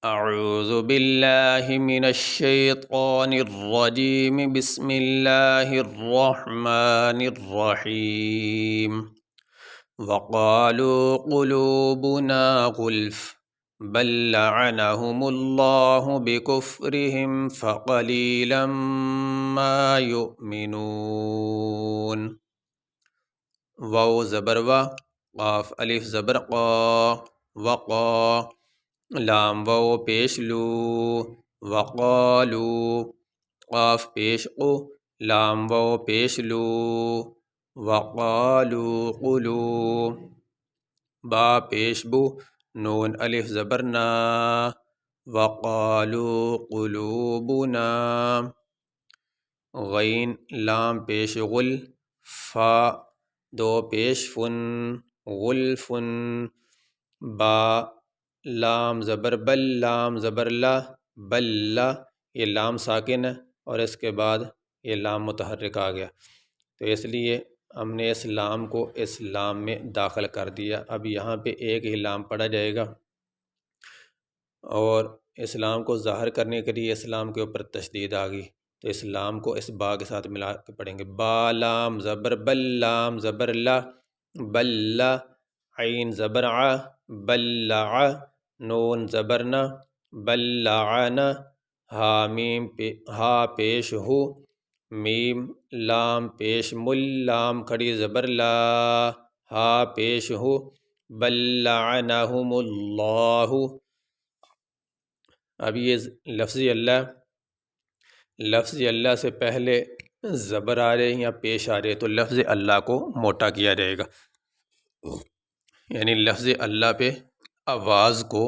اعوذ باللہ من الشیطان الرجیم بسم اللہ الرحمن الرحیم وقالوا قلوبنا غلف بل لعنهم اللہ بکفرهم فقلیلا ما یؤمنون۔ واو زبر وا، قاف الف زبر قا، وقا، لام واو پیش لو، وقالو، قاف پیش قو، لام واو پیش لو، وقالو قلو، با پیش بو، نون الف زبر نا، وقالو قلوبنا، غین لام پیش غل، فا دو پیش فن، غلفن، با لام زبر بل، لام زبر لا، بل، یہ لام ساکن ہے اور اس کے بعد یہ لام متحرک آ گیا، تو اس لیے ہم نے اس لام کو اس لام میں داخل کر دیا۔ اب یہاں پہ ایک ہی لام پڑھا جائے گا اور اس لام کو ظاہر کرنے کے لیے اس لام کے اوپر تشدید آ گئی، تو اس لام کو اس با کے ساتھ ملا کے پڑھیں گے۔ با لام زبر بل، لام زبر لا، بل، عین زبر ع، بلع، نون زبر نا، بلعن، ہا میم ہا پیش ہو، میم لام پیش مل، لام کھڑی زبر لا، ہا پیش ہو، بلعنہم اللہ۔ اب یہ لفظ اللہ سے پہلے زبر آ رہے ہیں یا پیش آ رہے، تو لفظ اللہ کو موٹا کیا جائے گا، یعنی لفظ اللہ پہ آواز کو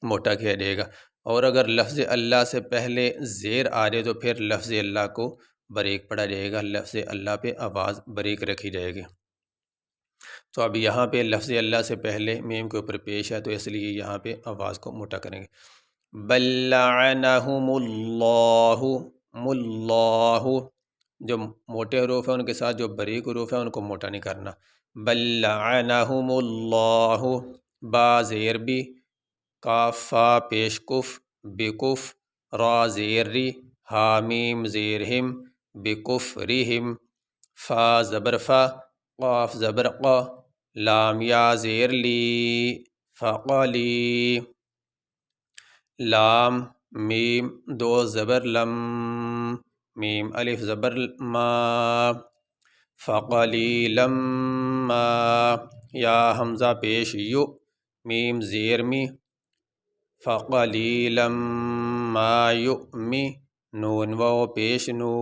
موٹا کیا جائے گا، اور اگر لفظ اللہ سے پہلے زیر آ رہے تو پھر لفظ اللہ کو بریک پڑا جائے گا، لفظ اللہ پہ آواز بریک رکھی جائے گی۔ تو اب یہاں پہ لفظ اللہ سے پہلے میم کے اوپر پیش ہے، تو اس لیے یہاں پہ آواز کو موٹا کریں گے۔ بل لعنہم اللہ، ملہ، جو موٹے حروف ہیں ان کے ساتھ جو بریک حروف ہیں ان کو موٹا نہیں کرنا۔ بل لعنہم اللہ، با زیر بی، کاف فا پیش کف، بکف، را زیر ری، حامیم زیر ہم، بکفرہم، فا زبر فا، قاف زبر قا، لام یا زیر لی، فقلی، لام میم دو زبر لم، میم الف زبر ما، فقلیلا ما، یا حمزہ پیش یو، میم زیر می، فقلیلا ما یؤمی، نون واو پیش نو،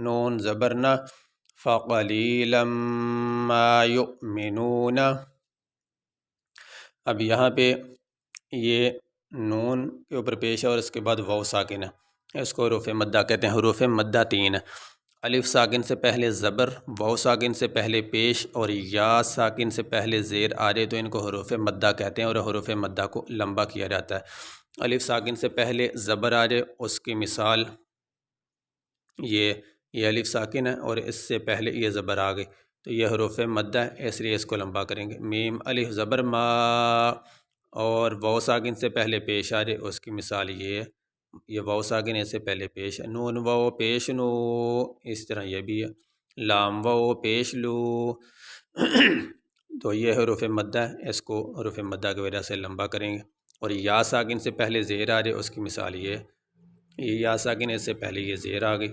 نون زبر نا، فقلیلا ما یؤمنون۔ اب یہاں پہ یہ نون کے اوپر پیش ہے اور اس کے بعد واو ساکن ہے، اس کو حروف مدہ کہتے ہیں۔ حروف مدہ تین ہے، الف ساکن سے پہلے زبر، واو ساکن سے پہلے پیش اور یا ساکن سے پہلے زیر آ جائے تو ان کو حروف مدہ کہتے ہیں، اور حروف مدہ کو لمبا کیا جاتا ہے۔ الف ساکن سے پہلے زبر آ جائے، اس کی مثال یہ الف ساکن ہے اور اس سے پہلے یہ زبر آ گئی تو یہ حروف مدہ ہے، اس لیے اس کو لمبا کریں گے۔ میم الف زبر ما، اور واو ساکن سے پہلے پیش آ جائے اس کی مثال یہ ہے، یہ واو ساکن اس سے پہلے پیش ہے۔ نون واو پیش نو، اس طرح یہ بھی ہے، لام واو پیش لو، تو یہ حروف مدہ ہے، اس کو حروف مدہ کی وجہ سے لمبا کریں گے۔ اور یا ساکن سے پہلے زیر آ جائے اس کی مثال یہ ہے، یہ یا ساکن اس سے پہلے یہ زیر آ گئی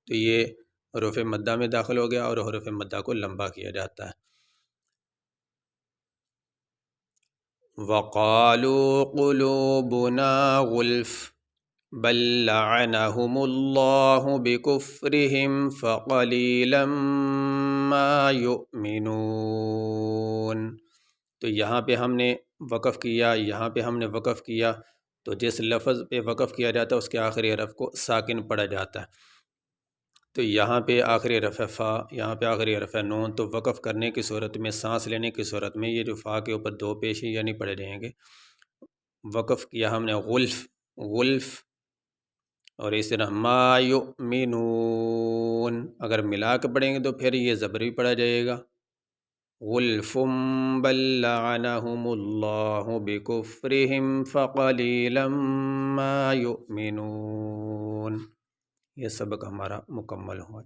تو یہ حروف مدہ میں داخل ہو گیا اور حروف مدہ کو لمبا کیا جاتا ہے۔ وَقَالُوا قُلُوبُنَا غُلْفٌ بَل لَّعَنَهُمُ اللَّهُ بِكُفْرِهِمْ فَقَلِيلًا مَّا يُؤْمِنُونَ۔ تو یہاں پہ ہم نے وقف کیا، یہاں پہ ہم نے وقف کیا، تو جس لفظ پہ وقف کیا جاتا ہے اس کے آخری حرف کو ساکن پڑھا جاتا ہے، تو یہاں پہ آخری حرف ہے فا، یہاں پہ آخری حرف ہے نون، تو وقف کرنے کی صورت میں، سانس لینے کی صورت میں یہ جو فا کے اوپر دو پیشی یا نہیں پڑھے جائیں گے۔ وقف کیا ہم نے غلف، غلف، اور اس طرح ما یؤمنون، اگر ملا کے پڑھیں گے تو پھر یہ زبر بھی پڑھا جائے گا، غلف بل لعنهم اللہ بکفرہم فقلیلا ما یؤمنون۔ یہ سبق ہمارا مکمل ہوا۔